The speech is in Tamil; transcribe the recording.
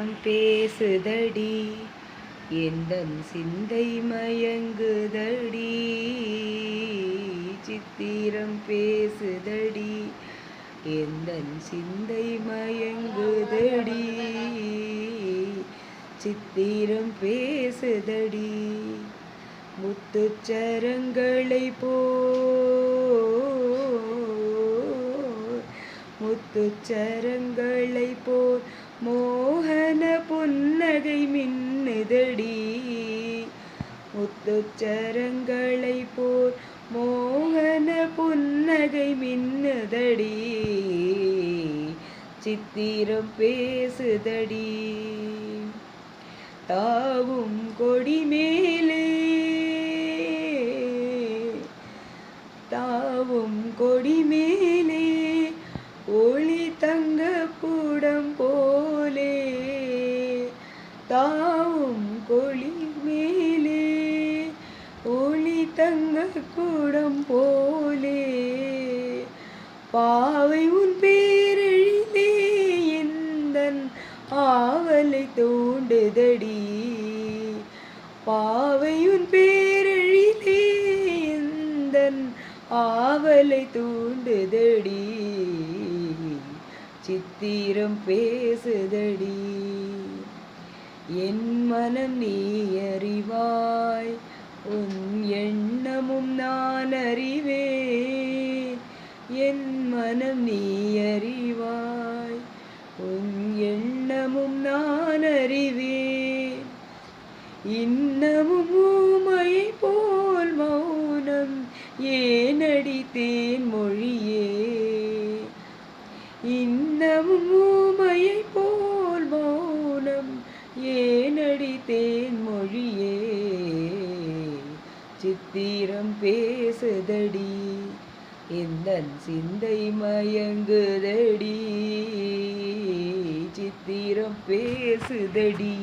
சித்திரம் பேசுதடி எந்தன் சிந்தை மயங்குதடி சித்திரம் பேசுதடி எந்தன் சிந்தை மயங்குதடி சித்திரம் பேசுதடி முத்துச்சரங்களை முத்துச்சரங்களை போல் மோகன புன்னகை மின்னுதடி முத்துச்சரங்களை போல் மோகன புன்னகை மின்னுதடி சித்திரம் பேசுதடி தாவும் கொடி மேலே தாவும் கொடி மேலே ஒளி தங்க கூடம் போலே தாவும் கொடி மேலே ஒளி தங்க கூடம் போலே பாவை உன் பேரெழிலே எந்தன் ஆவலை தூண்டுதடி பாவை உன் பேரெழிலே எந்தன் ஆவலை தூண்டுதடி சித்திரம் பேசுதடி என் மனம் நீ அறிவாய் உன் எண்ணமும் நான் அறிவேன் என் மனம் நீ அறிவாய் உன் எண்ணமும் நான் அறிவேன் இன்னமும் ஊமையை போல் மௌனம் ஏனடி தேன் மொழியே இன்னமும் ஊமையை போல் மௌனம் ஏனடி தேன் மொழியே சித்திரம் பேசுதடி எந்தன் சிந்தை மயங்குதடி சித்திரம் பேசுதடி.